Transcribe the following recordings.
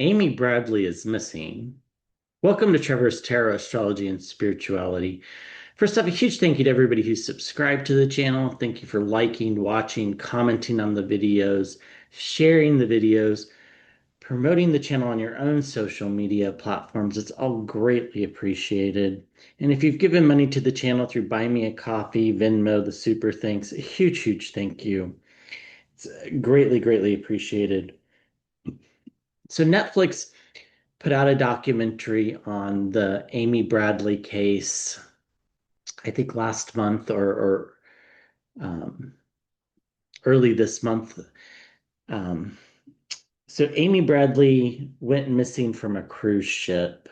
Amy Bradley is missing. Welcome to Trevor's Tarot, Astrology, and Spirituality. First off, a huge thank you to everybody who's subscribed to the channel. Thank you for liking, watching, commenting on the videos, sharing the videos, promoting the channel on your own social media platforms. It's all greatly appreciated. And if you've given money to the channel through Buy Me a Coffee, Venmo, the super thanks, a huge, huge thank you. It's greatly, greatly appreciated. So Netflix put out a documentary on the Amy Bradley case, I think last month or um, early this month. Um, so Amy Bradley went missing from a cruise ship.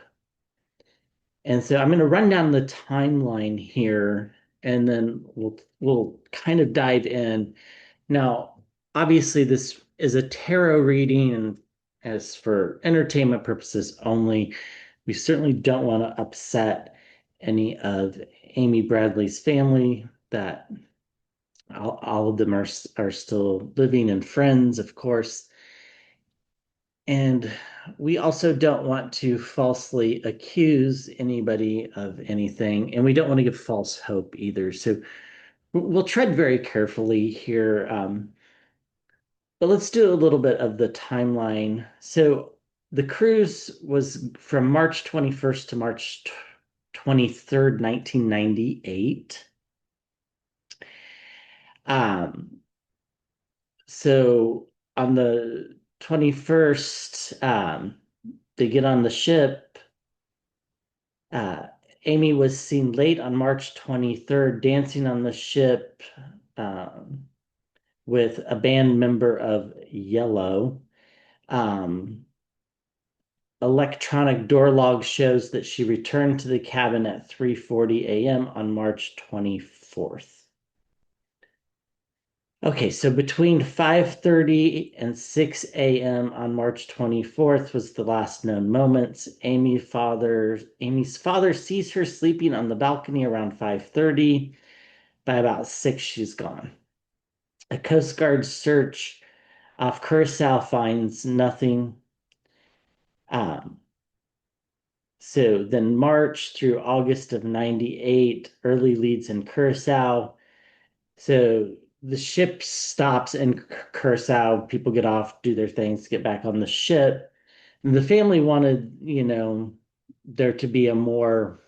And so I'm going to run down the timeline here and then we'll kind of dive in. Now, obviously this is a tarot reading and as for entertainment purposes only. We certainly don't want to upset any of Amy Bradley's family that all of them are still living and friends, of course. And we also don't want to falsely accuse anybody of anything, and we don't want to give false hope either. So we'll tread very carefully here. But let's do a little bit of the timeline. So the cruise was from March 21st to March 23rd, 1998. Um, so on the 21st, they get on the ship. Uh, Amy was seen late on March 23rd dancing on the ship um, with a band member of Yellow. Um, Electronic door log shows that she returned to the cabin at 3:40 a.m. on March 24th. Okay, so between 5:30 and 6 a.m. on March 24th was the last known moments. Amy's father sees her sleeping on the balcony around 5:30. By about 6, she's gone. A Coast Guard search off Curacao finds nothing. Um, so then March through August of 98, early leads in Curacao. So the ship stops in Curacao. People get off, do their things, get back on the ship. And the family wanted, there to be a more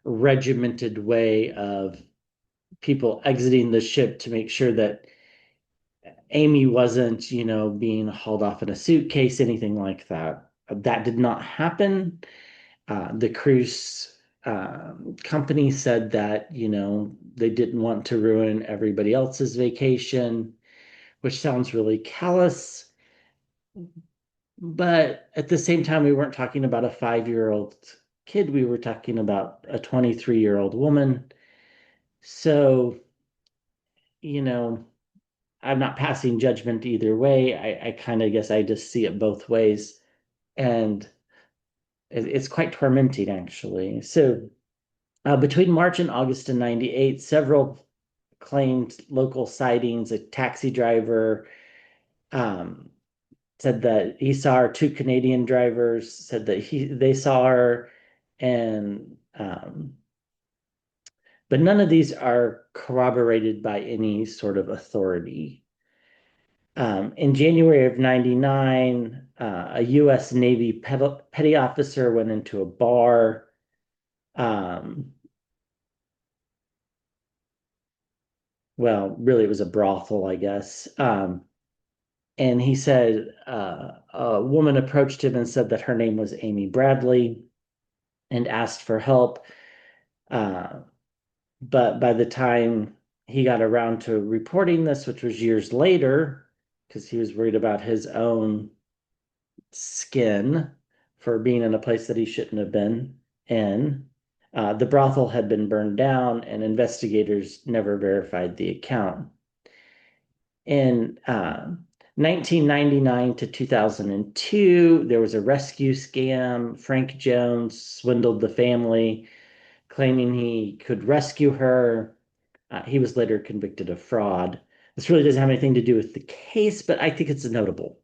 regimented way of people exiting the ship to make sure that Amy wasn't, being hauled off in a suitcase, anything like that. That did not happen. The cruise company said that, they didn't want to ruin everybody else's vacation, which sounds really callous. But at the same time, we weren't talking about a 5-year-old kid. We were talking about a 23-year-old woman. So, you know, I'm not passing judgment either way. I kind of guess I just see it both ways. And it's quite tormenting, actually. So, between March and August of 98, several claimed local sightings. A taxi driver um, said that he saw her. Two Canadian drivers said that they saw her, and but none of these are corroborated by any sort of authority. In January of 99, a U.S. Navy petty officer went into a bar. Um, well, really, it was a brothel, I guess. And he said a woman approached him and said that her name was Amy Bradley and asked for help. Uh, but by the time he got around to reporting this, which was years later, because he was worried about his own skin for being in a place that he shouldn't have been in, the brothel had been burned down and investigators never verified the account. In 1999 to 2002, there was a rescue scam. Frank Jones swindled the family, claiming he could rescue her. He was later convicted of fraud. This really doesn't have anything to do with the case, but I think it's notable.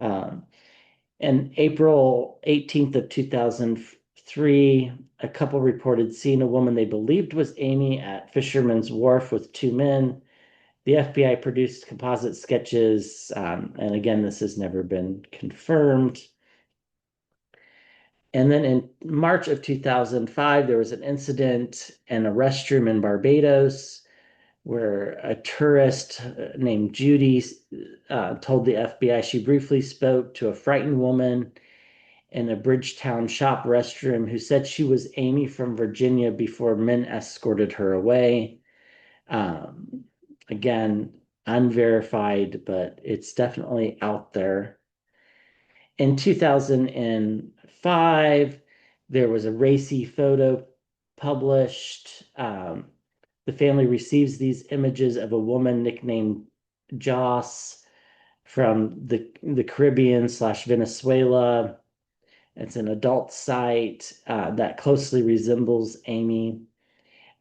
Um, And April 18th of 2003, a couple reported seeing a woman they believed was Amy at Fisherman's Wharf with two men. The FBI produced composite sketches, and again, this has never been confirmed. And then in March of 2005, there was an incident in a restroom in Barbados where a tourist named Judy told the FBI she briefly spoke to a frightened woman in a Bridgetown shop restroom who said she was Amy from Virginia before men escorted her away. Again, unverified, but it's definitely out there. In 2005, there was a racy photo published. The family receives these images of a woman nicknamed Joss from the Caribbean / Venezuela. It's an adult site that closely resembles Amy.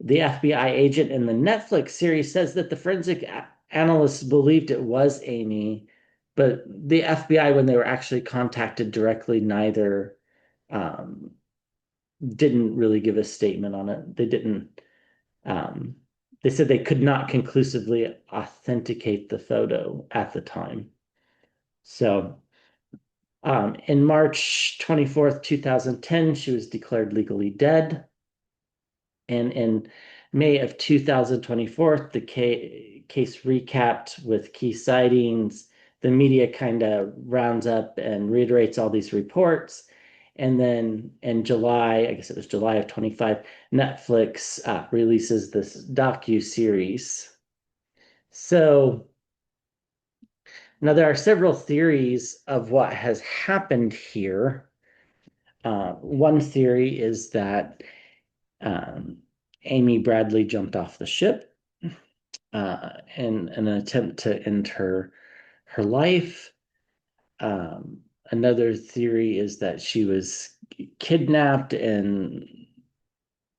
The FBI agent in the Netflix series says that the forensic analysts believed it was Amy, but the FBI, when they were actually contacted directly, neither didn't really give a statement on it. They didn't. They said they could not conclusively authenticate the photo at the time. So in March 24th, 2010, she was declared legally dead. And in May of 2024, the case recapped with key sightings. The media kind of rounds up and reiterates all these reports. And then in July, I guess it was July of 25, Netflix releases this docu-series. So now there are several theories of what has happened here. One theory is that Amy Bradley jumped off the ship in an attempt to end her life. Another theory is that she was kidnapped and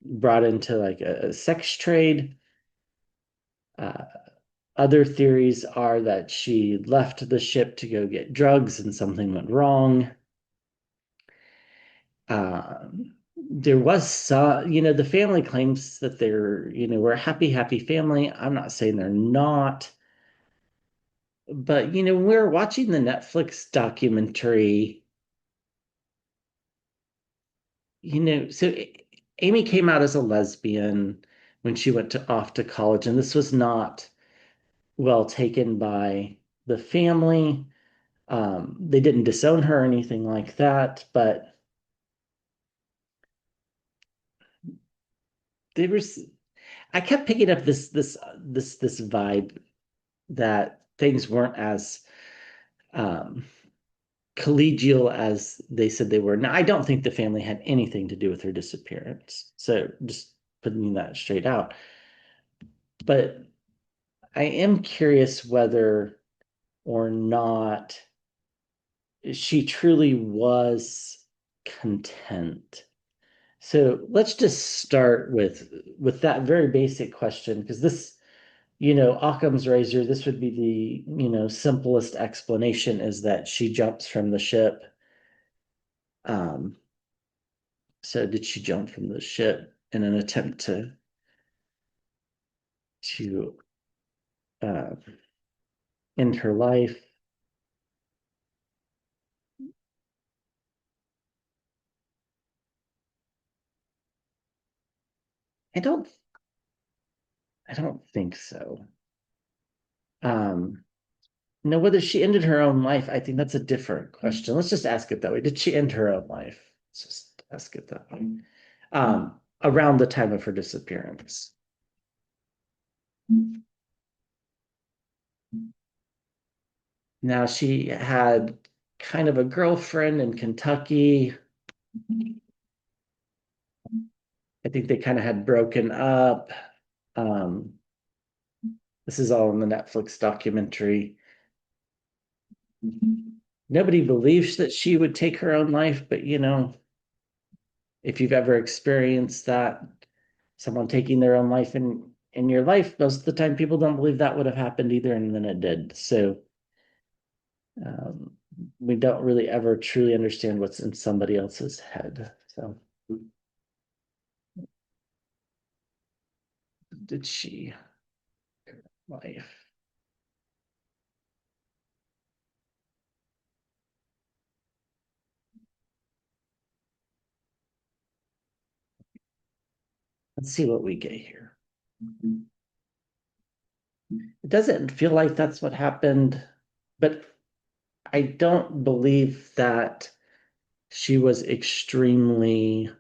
brought into like a sex trade. Other theories are that she left the ship to go get drugs and something went wrong. There was some, the family claims that they're, we're a happy family. I'm not saying they're not. But, we're watching the Netflix documentary, so Amy came out as a lesbian when she went off to college, and this was not well taken by the family. They didn't disown her or anything like that, but they were. I kept picking up this vibe that things weren't as um, collegial as they said they were. Now, I don't think the family had anything to do with her disappearance. So just putting that straight out. But I am curious whether or not she truly was content. So let's just start with that very basic question, because this, Occam's razor, this would be the, simplest explanation is that she jumps from the ship. So did she jump from the ship in an attempt to uh, end her life? I don't I don't think so. Um, no, whether she ended her own life, I think that's a different question. Let's just ask it that way. Did she end her own life? Let's just ask it that way. Around the time of her disappearance. Now she had kind of a girlfriend in Kentucky. I think they kind of had broken up. Um, this is all in the Netflix documentary. Nobody believes that she would take her own life, but if you've ever experienced that, someone taking their own life in your life, most of the time people don't believe that would have happened either, and then it did. So we don't really ever truly understand what's in somebody else's head. So did she life? Let's see what we get here. It doesn't feel like that's what happened, but I don't believe that she was extremely.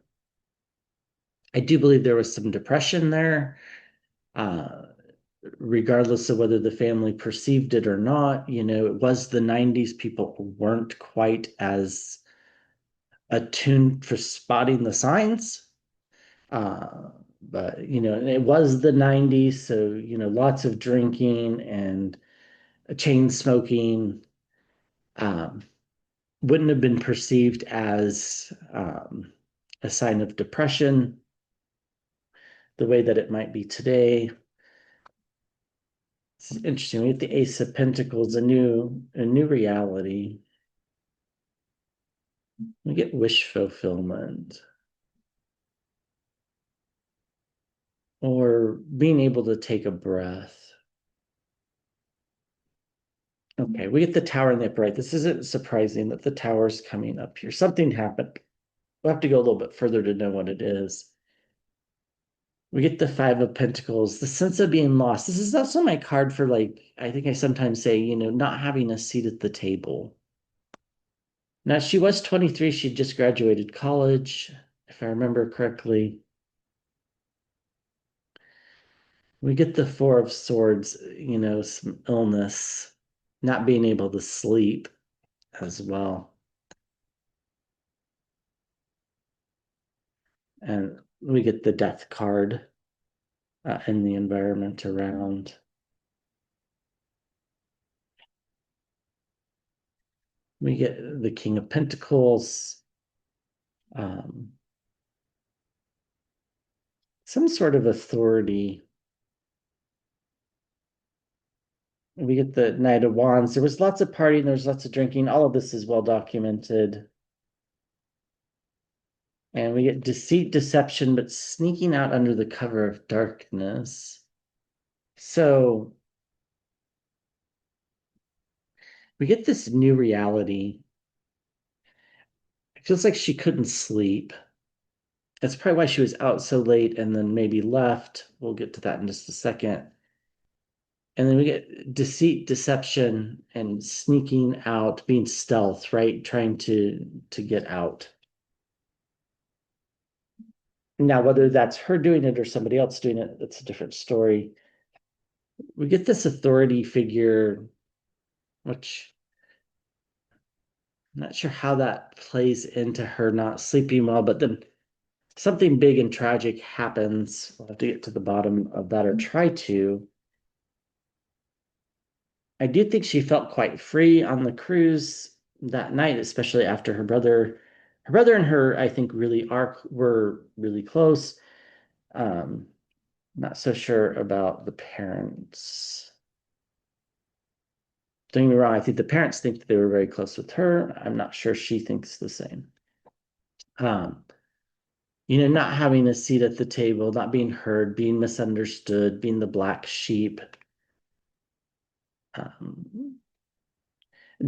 I do believe there was some depression there, uh, regardless of whether the family perceived it or not. It was the 90s. People weren't quite as attuned for spotting the signs. But it was the 90s, so lots of drinking and chain smoking. Um, wouldn't have been perceived as a sign of depression the way that it might be today. It's interesting. We get the Ace of Pentacles, a new reality. We get wish fulfillment or being able to take a breath. Okay, we get the Tower in the upright. This isn't surprising that the Tower is coming up here. Something happened. We'll have to go a little bit further to know what it is. We get the Five of Pentacles, the sense of being lost. This is also my card for, like, I think I sometimes say, not having a seat at the table. Now, she was 23. She just graduated college, if I remember correctly. We get the Four of Swords, some illness, not being able to sleep as well. And we get the Death card in the environment around. We get the King of Pentacles, some sort of authority. We get the Knight of Wands. There was lots of partying, there was lots of drinking. All of this is well documented. And we get deceit, deception, but sneaking out under the cover of darkness. So we get this new reality. It feels like she couldn't sleep. That's probably why she was out so late and then maybe left. We'll get to that in just a second. And then we get deceit, deception, and sneaking out, being stealth, right? Trying to get out. Now, whether that's her doing it or somebody else doing it, that's a different story. We get this authority figure, which I'm not sure how that plays into her not sleeping well, but then something big and tragic happens. We'll have to get to the bottom of that or try to. I do think she felt quite free on the cruise that night, especially after her brother and her, I think, were really close. Not so sure about the parents. Don't get me wrong, I think the parents think that they were very close with her. I'm not sure she thinks the same. Not having a seat at the table, not being heard, being misunderstood, being the black sheep.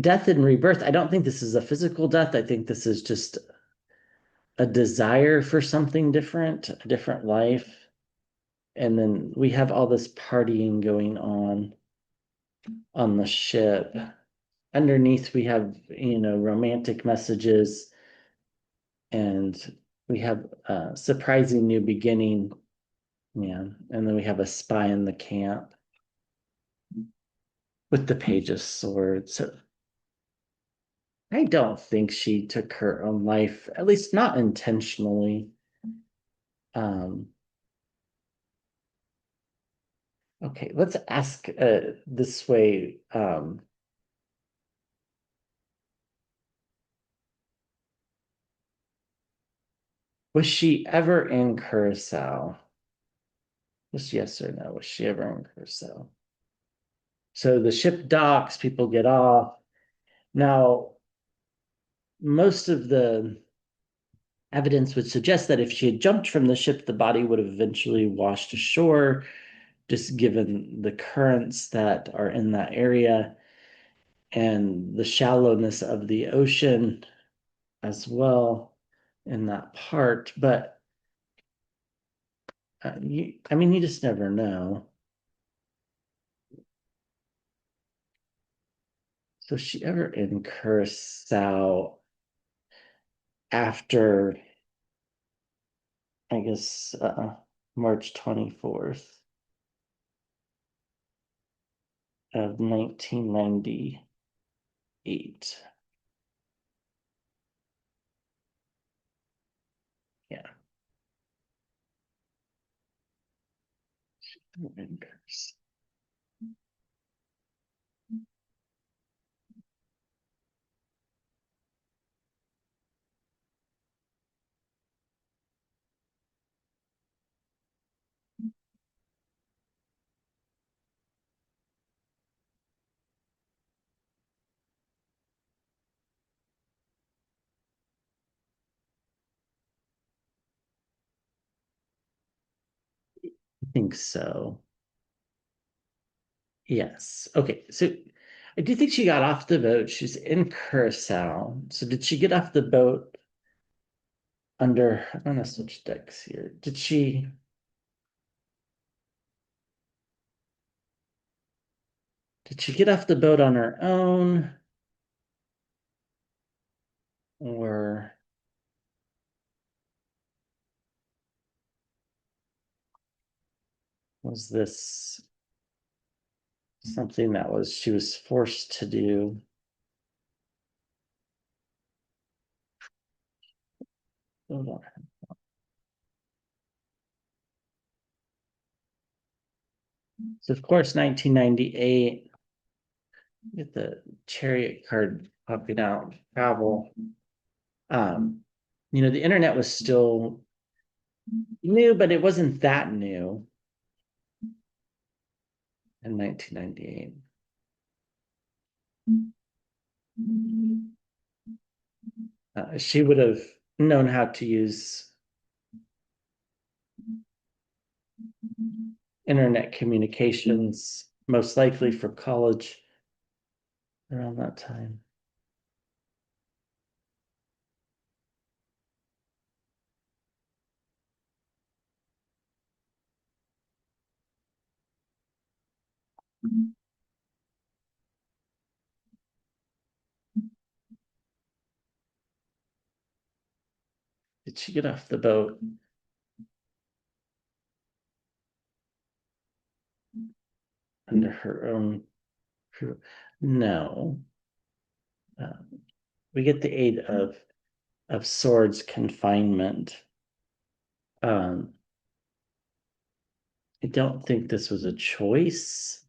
Death and rebirth. I don't think this is a physical death. I think this is just a desire for something different, a different life. And then we have all this partying going on the ship. Underneath, we have, romantic messages, and we have a surprising new beginning. Yeah. And then we have a spy in the camp with the Page of Swords. So I don't think she took her own life, at least not intentionally. Okay, let's ask this way. Was she ever in Curacao? Just yes or no. Was she ever in Curacao? So the ship docks, people get off. Now, most of the evidence would suggest that if she had jumped from the ship, the body would have eventually washed ashore, just given the currents that are in that area and the shallowness of the ocean as well in that part. But I mean, you just never know. So she ever in Curacao after, I guess, March 24th of 1998. Yeah. I think so. Yes. Okay. So I do think she got off the boat. She's in Curacao. So did she get off the boat under, I'm gonna switch decks here. Did she get off the boat on her own? Or was this something that she was forced to do? Hold on. So of course, 1998, get the chariot card popping out, travel. Um, the internet was still new, but it wasn't that new in 1998. She would have known how to use internet communications, most likely for college around that time. Did she get off the boat under her own crew? No. We get the aid of swords confinement. Um, I don't think this was a choice.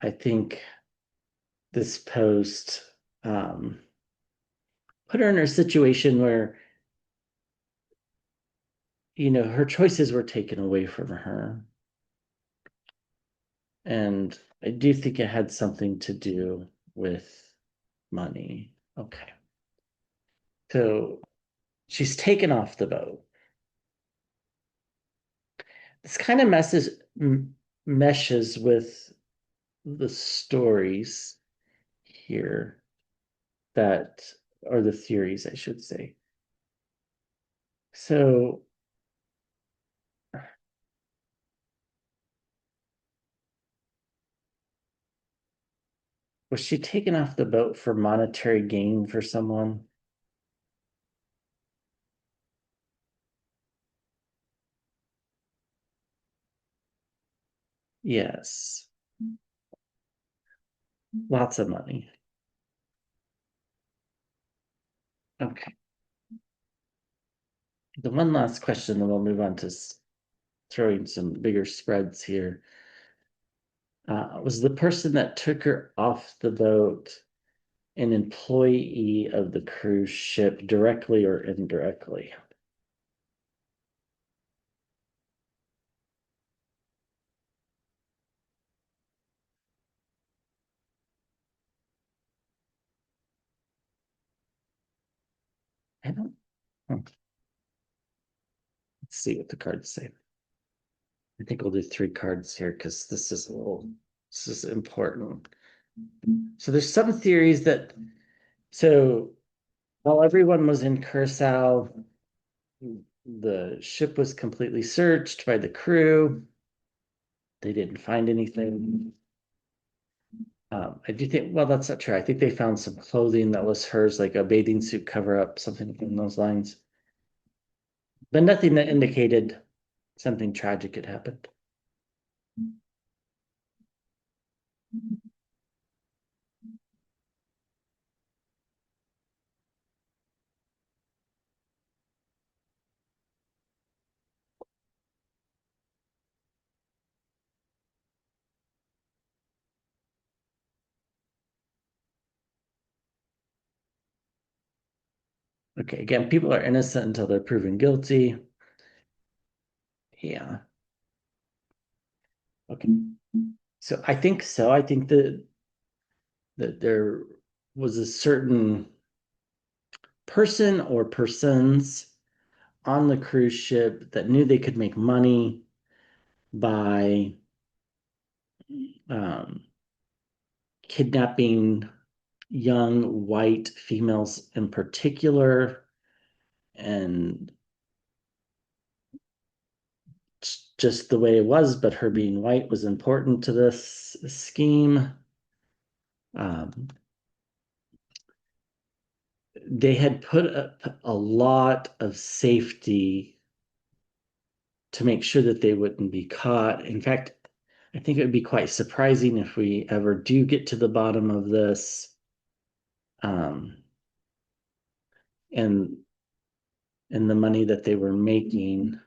I think this post put her in a situation where, her choices were taken away from her. And I do think it had something to do with money. Okay. So she's taken off the boat. This kind of meshes with the stories here that are the theories, I should say. So was she taken off the boat for monetary gain for someone? Yes. Lots of money. Okay. The one last question, then we'll move on to throwing some bigger spreads here. Was the person that took her off the boat an employee of the cruise ship directly or indirectly? I don't. Let's see what the cards say. I think we'll do 3 cards here because this is important. So there's some theories that, so while everyone was in Curacao, the ship was completely searched by the crew. They didn't find anything. I do think, well, that's not true. I think they found some clothing that was hers, like a bathing suit cover up, something along those lines. But nothing that indicated something tragic had happened. Okay, again, people are innocent until they're proven guilty. Yeah. Okay. So I think so. I think that there was a certain person or persons on the cruise ship that knew they could make money by um, kidnapping young white females in particular, and just the way it was, but her being white was important to this scheme. Um, they had put up a lot of safety to make sure that they wouldn't be caught. In fact, I think it would be quite surprising if we ever do get to the bottom of this. Um, and and the money that they were making.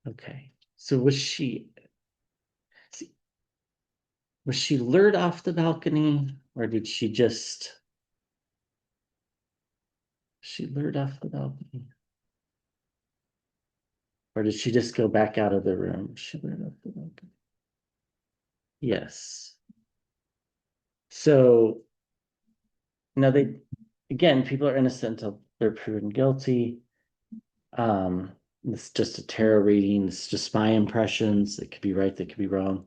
Okay. So was she lured off the balcony, or did she lured off the balcony? Or did she just go back out of the room? She lured off the balcony. Yes. So now again, people are innocent until they're proven guilty. Um, it's just a tarot reading. It's just my impressions. It could be right, they could be wrong.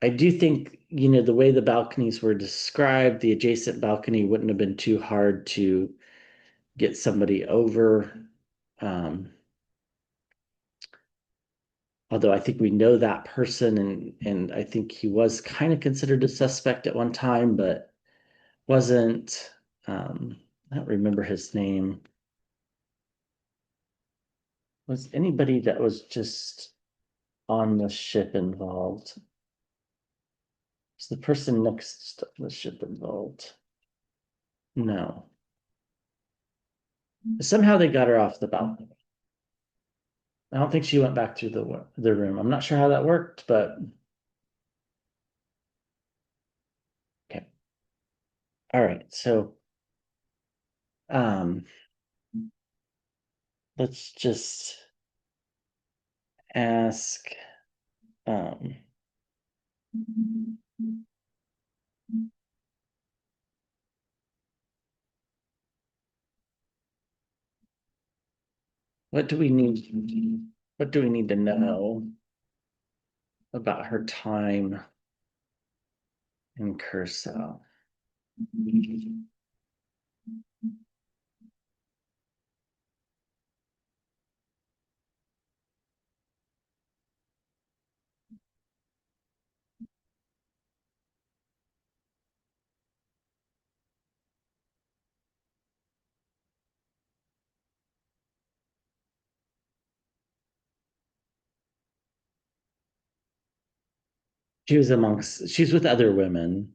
I do think, the way the balconies were described, the adjacent balcony wouldn't have been too hard to get somebody over. Um, although I think we know that person, and I think he was kind of considered a suspect at one time, but wasn't. I don't remember his name. Was anybody that was just on the ship involved? Was the person next to the ship involved? No. Somehow they got her off the balcony. I don't think she went back through the room. I'm not sure how that worked, but okay. All right. So um let's just ask um what do we need to know about her time in Curacao? She's with other women,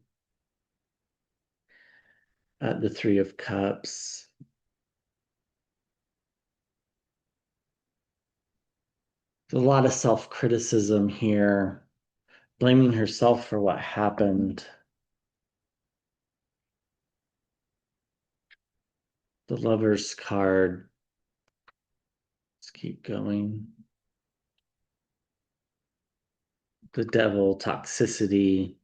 the Three of Cups. There's a lot of self-criticism here, blaming herself for what happened. The Lover's card. Let's keep going. The Devil, toxicity.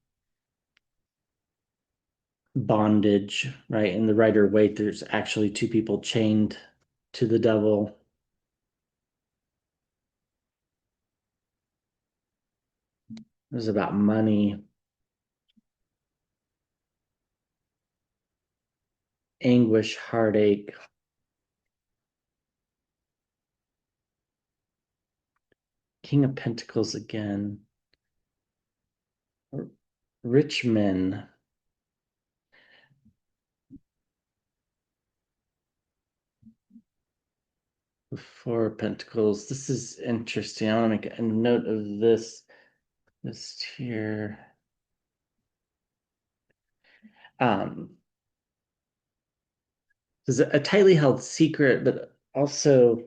bondage, right? In the Rider-Waite, there's actually two people chained to the devil. It was about money, anguish, heartache. King of Pentacles again. Rich men. The Four of Pentacles. This is interesting. I want to make a note of this. This here. This is a tightly held secret, but also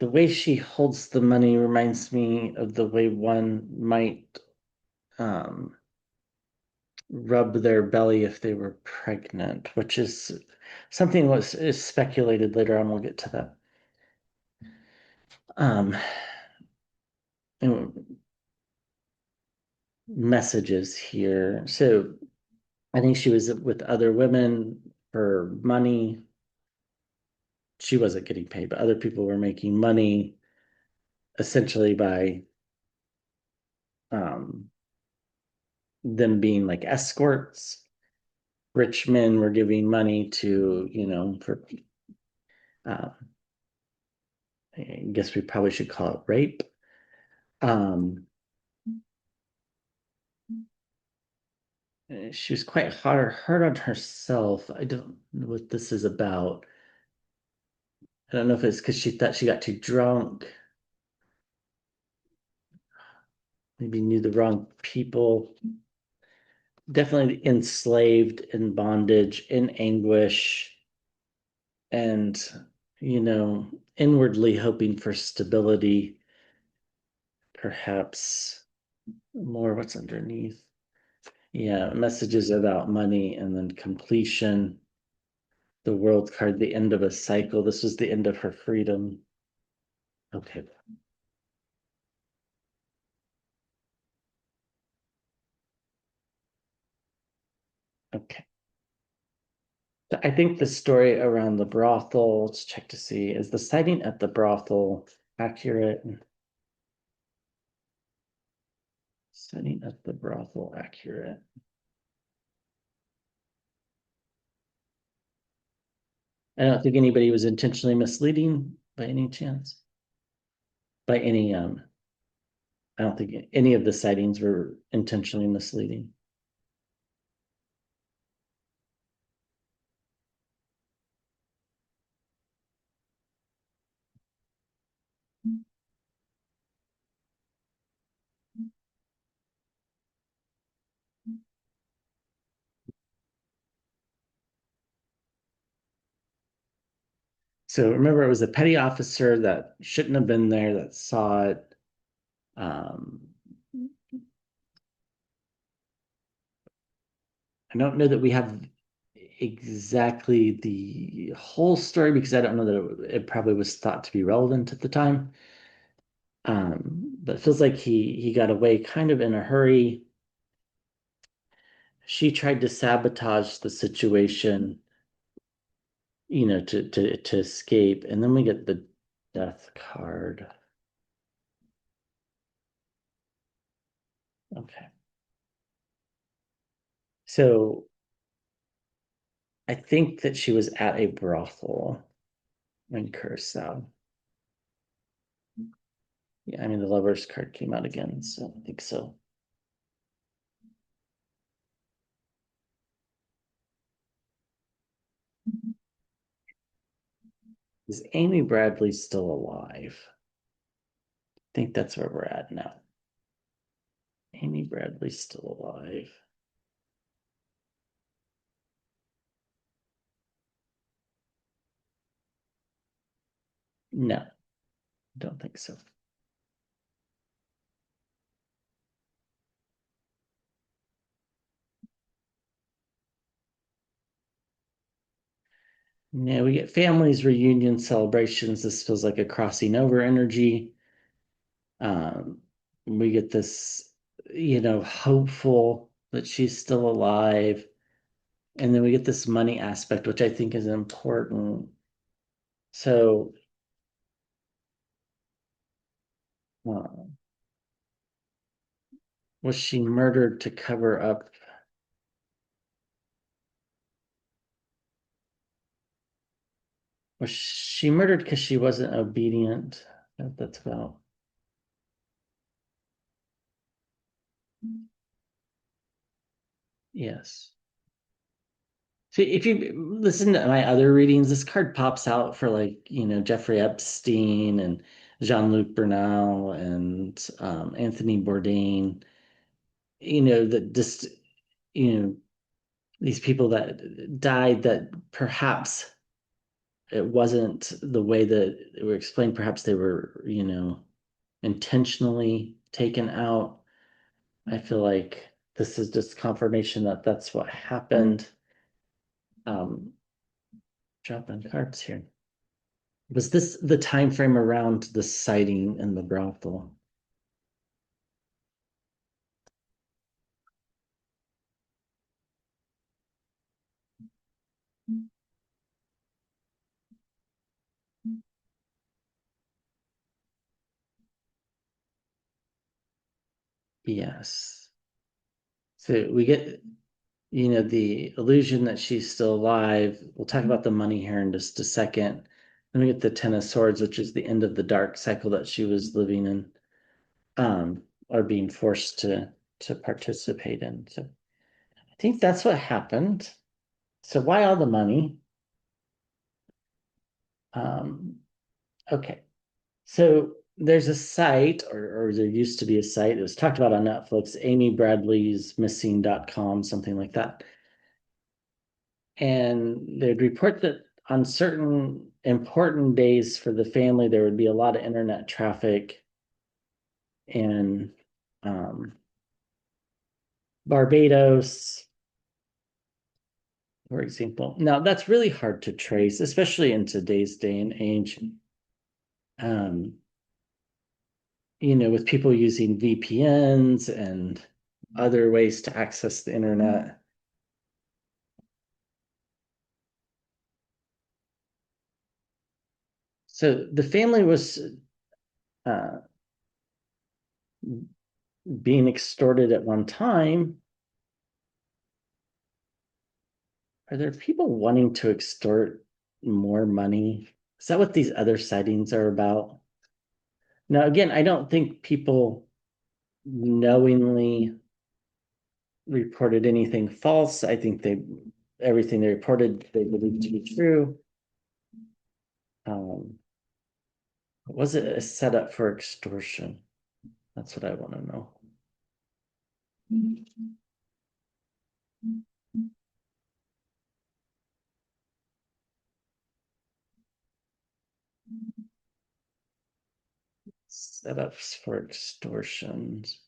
the way she holds the money reminds me of the way one might um, rub their belly if they were pregnant, which is something was is speculated later on. We'll get to that. Um, messages here. So I think she was with other women for money. She wasn't getting paid, but other people were making money essentially by um, them being like escorts. Rich men were giving money to, for, uh, I guess we probably should call it rape. Um, she was quite hard on herself. I don't know what this is about. I don't know if it's because she thought she got too drunk, maybe knew the wrong people. Definitely enslaved, in bondage, in anguish, and, inwardly hoping for stability, perhaps more. What's underneath? Yeah, messages about money and then completion. The World card, the end of a cycle. This was the end of her freedom. Okay. Okay. I think the story around the brothel, let's check to see, is the sighting at the brothel accurate? Sighting at the brothel accurate. I don't think anybody was intentionally misleading by any chance. By any, I don't think any of the sightings were intentionally misleading. So remember, it was a petty officer that shouldn't have been there that saw it. Um, I don't know that we have exactly the whole story because I don't know that it probably was thought to be relevant at the time. But it feels like he got away kind of in a hurry. She tried to sabotage the situation, to escape, and then we get the death card. Okay. So I think that she was at a brothel in Curacao. Yeah, I mean the lovers card came out again, so I think so. Is Amy Bradley still alive? I think that's where we're at now. Amy Bradley's still alive. No, don't think so. Yeah, we get families, reunion celebrations. This feels like a crossing over energy. Um, we get this, hopeful that she's still alive. And then we get this money aspect, which I think is important. So, uh, was she murdered to cover up? Was she murdered because she wasn't obedient? That's about. Yes. So if you listen to my other readings, this card pops out for like, Jeffrey Epstein and Jean-Luc Bernal and Anthony Bourdain, that just, you know, these people that died that perhaps it wasn't the way that it were explained. Perhaps they were, intentionally taken out. I feel like this is just confirmation that that's what happened. Dropping cards here. Was this the time frame around the sighting in the brothel? Yes. So we get, the illusion that she's still alive. We'll talk about the money here in just a second. Then we get the Ten of Swords, which is the end of the dark cycle that she was living in, or being forced to participate in. So I think that's what happened. So why all the money? Um, okay. So there's a site, or there used to be a site, it was talked about on Netflix, Amy Bradley's missing.com, something like that. And they'd report that on certain important days for the family, there would be a lot of internet traffic in Barbados, for example. Now, that's really hard to trace, especially in today's day and age. Um, with people using VPNs and other ways to access the internet. So the family was uh, being extorted at one time. Are there people wanting to extort more money? Is that what these other sightings are about? Now, again, I don't think people knowingly reported anything false. I think everything they reported they believed to be true. Um, was it a setup for extortion? That's what I want to know. Setups for extortions.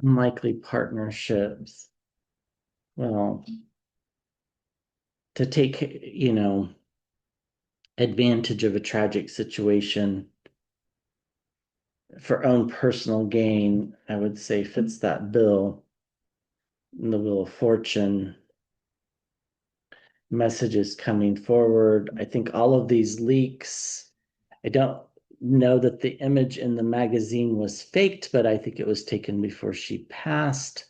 Unlikely partnerships. Well, to take, advantage of a tragic situation for own personal gain, I would say fits that bill in the Wheel of Fortune. Messages coming forward. I think all of these leaks, I don't know that the image in the magazine was faked, but I think it was taken before she passed.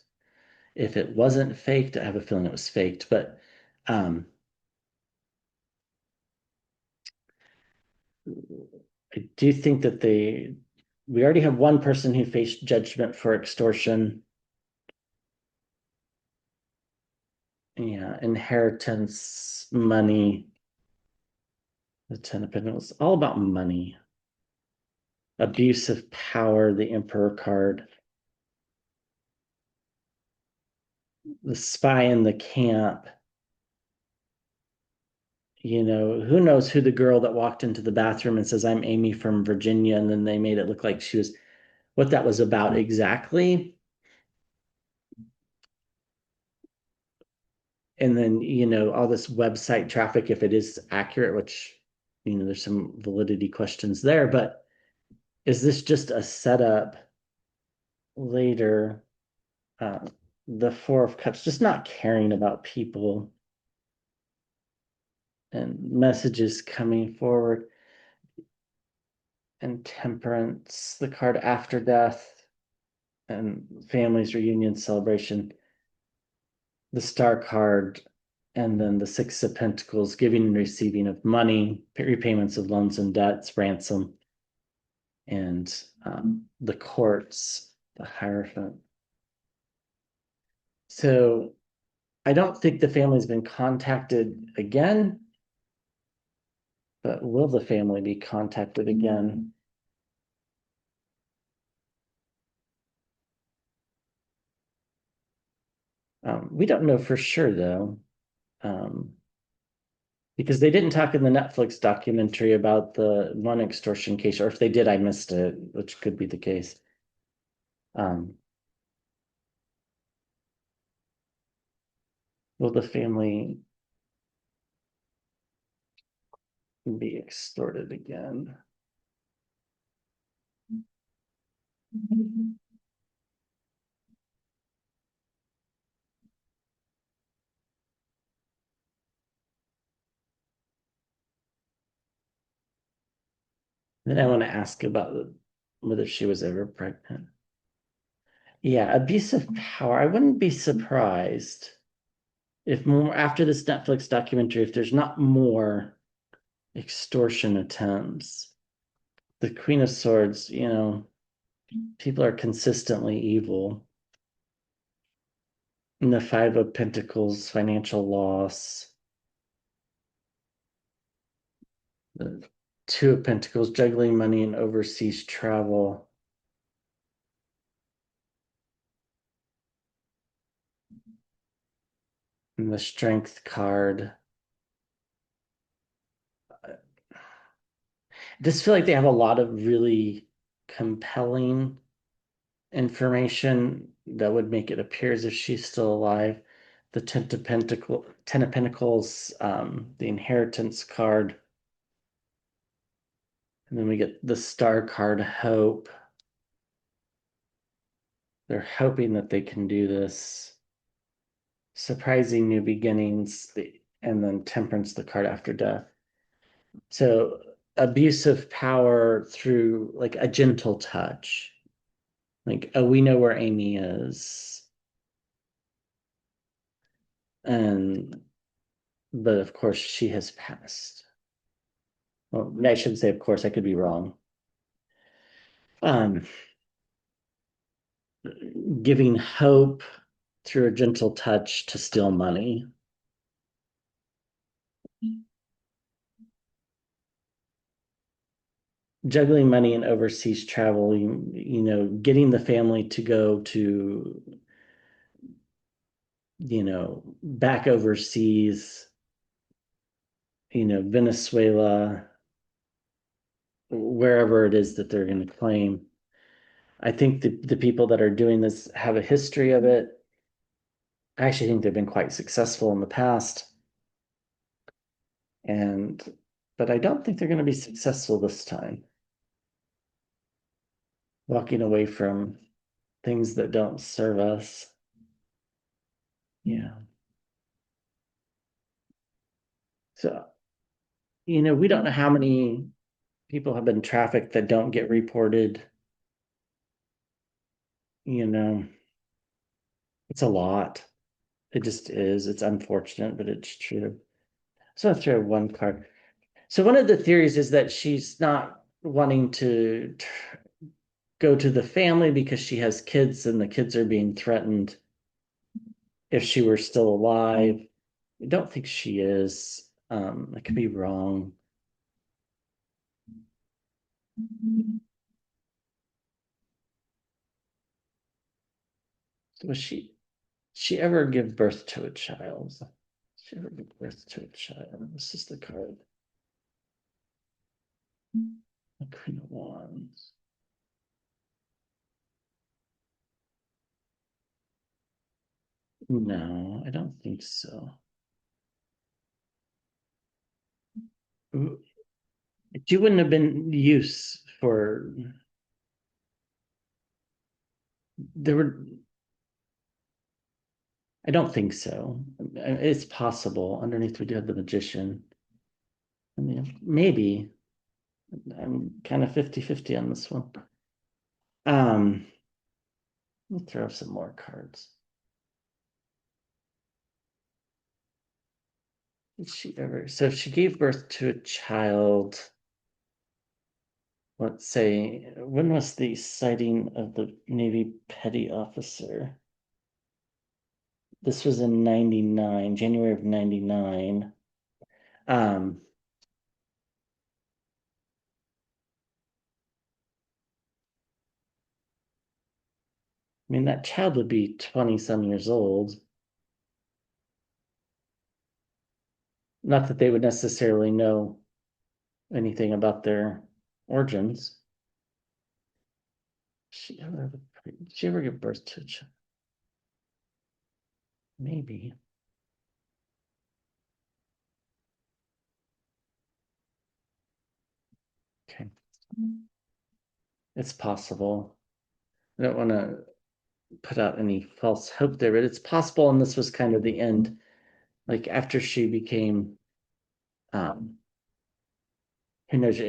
If it wasn't faked, I have a feeling it was faked, but I do think that we already have one person who faced judgment for extortion. Yeah, inheritance, money, the Ten of Pentacles, all about money, abuse of power, the Emperor card, the spy in the camp. Who knows who the girl that walked into the bathroom and says, "I'm Amy from Virginia," and then they made it look like she was. what that was about exactly. And then, all this website traffic, if it is accurate, which, there's some validity questions there, but is this just a setup later? The Four of Cups, just not caring about people and messages coming forward. And Temperance, the card after death and families reunion celebration, the Star card, and then the Six of Pentacles, giving and receiving of money, repayments of loans and debts, ransom, and the courts, the Hierophant. So I don't think the family's been contacted again, but will the family be contacted again? We don't know for sure, though, because they didn't talk in the Netflix documentary about the one extortion case, or if they did, I missed it, which could be the case. Will the family be extorted again? Then I want to ask about whether she was ever pregnant. Yeah, abuse of power. I wouldn't be surprised if more after this Netflix documentary, if there's not more extortion attempts. The Queen of Swords, people are consistently evil. And the Five of Pentacles, financial loss. The Two of Pentacles, juggling money and overseas travel. And the Strength card. I just feel like they have a lot of really compelling information that would make it appear as if she's still alive. The Ten of Pentacles, the inheritance card. And then we get the Star card, Hope. They're hoping that they can do this. Surprising new beginnings, and then Temperance, the card after death. So abuse of power through like a gentle touch. Like, oh, we know where Amy is. And but of course she has passed. Well, I shouldn't say of course, I could be wrong. Um, Giving hope through a gentle touch to steal money. Juggling money and overseas travel, getting the family to go to, back overseas, Venezuela, wherever it is that they're going to claim. I think the people that are doing this have a history of it. I actually think they've been quite successful in the past. But I don't think they're going to be successful this time. Walking away from things that don't serve us. Yeah. So, we don't know how many people have been trafficked that don't get reported. It's a lot. It just is. It's unfortunate, but it's true. So I'll throw one card. So one of the theories is that she's not wanting to go to the family because she has kids and the kids are being threatened if she were still alive. I don't think she is. I could be wrong. Was she ever give birth to a child? She ever give birth to a child? This is the card. The Queen of Wands. No, I don't think so. She wouldn't have been use for there were I don't think so. It's possible. Underneath we do have the magician. I mean, maybe. I'm kind of 50-50 on this one. Let me throw some more cards. Did she ever? So if she gave birth to a child, let's say, when was the sighting of the Navy petty officer? This was in 99, January of 99. Um, I mean, that child would be 20 some years old. Not that they would necessarily know anything about their origins. Did she ever give birth to a child? Maybe. Okay. It's possible. I don't want to put out any false hope there, but it's possible. And this was kind of the end. Like after she became, um, who knows?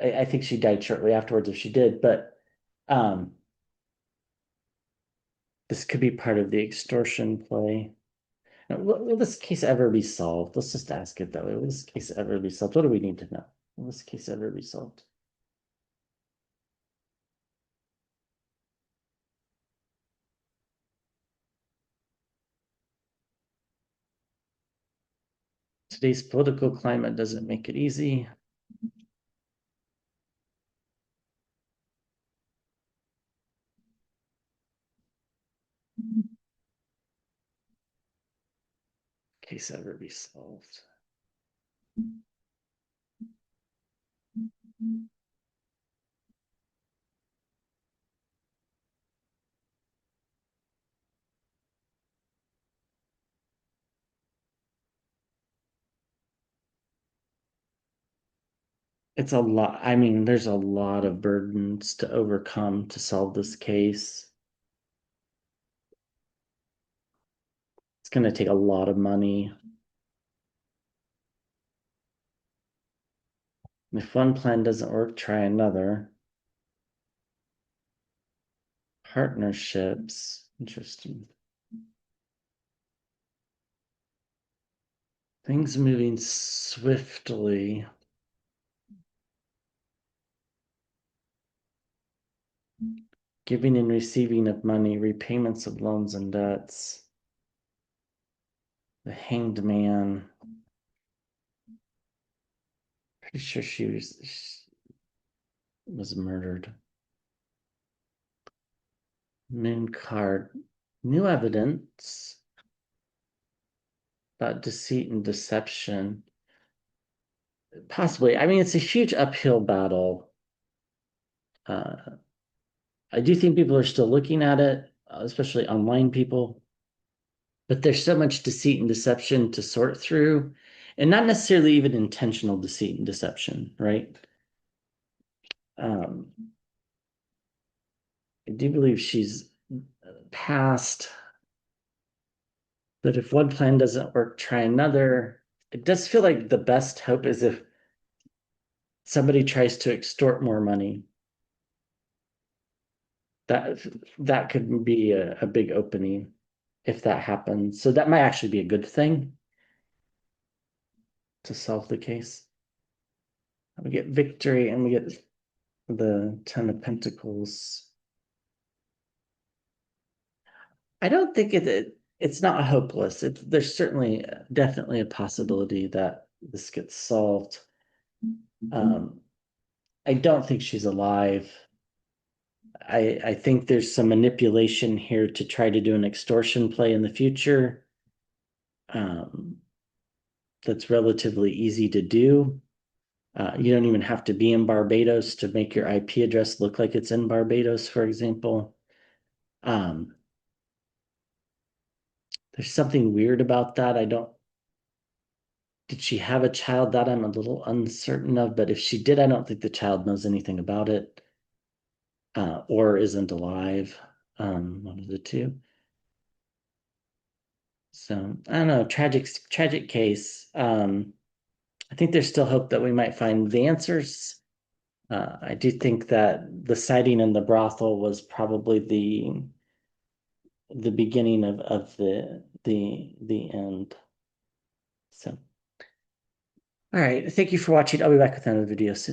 I think she died shortly afterwards if she did, but um, this could be part of the extortion play. Now, will this case ever be solved? Let's just ask it that way. Will this case ever be solved? What do we need to know? Will this case ever be solved? Today's political climate doesn't make it easy. Case ever be solved? It's a lot. I mean, there's a lot of burdens to overcome to solve this case. It's going to take a lot of money. If one plan doesn't work, try another. Partnerships. Interesting. Things moving swiftly. Giving and receiving of money, repayments of loans and debts. The Hanged Man. Pretty sure she was murdered. Moon card. New evidence about deceit and deception. Possibly. I mean, it's a huge uphill battle. Uh, I do think people are still looking at it, especially online people, but there's so much deceit and deception to sort through, and not necessarily even intentional deceit and deception, right? Um, I do believe she's passed, but if one plan doesn't work, try another. It does feel like the best hope is if somebody tries to extort more money. That could be a big opening if that happens. So that might actually be a good thing to solve the case. We get victory and we get the Ten of Pentacles. I don't think it's not hopeless. There's certainly definitely a possibility that this gets solved. Um, I don't think she's alive. I think there's some manipulation here to try to do an extortion play in the future. That's relatively easy to do. You don't even have to be in Barbados to make your IP address look like it's in Barbados, for example. Um, There's something weird about that. Did she have a child? That I'm a little uncertain of, but if she did, I don't think the child knows anything about it, or isn't alive. One of the two. So I don't know, tragic case. I think there's still hope that we might find the answers. I do think that the sighting in the brothel was probably the beginning of the end. So, all right. Thank you for watching. I'll be back with another video soon.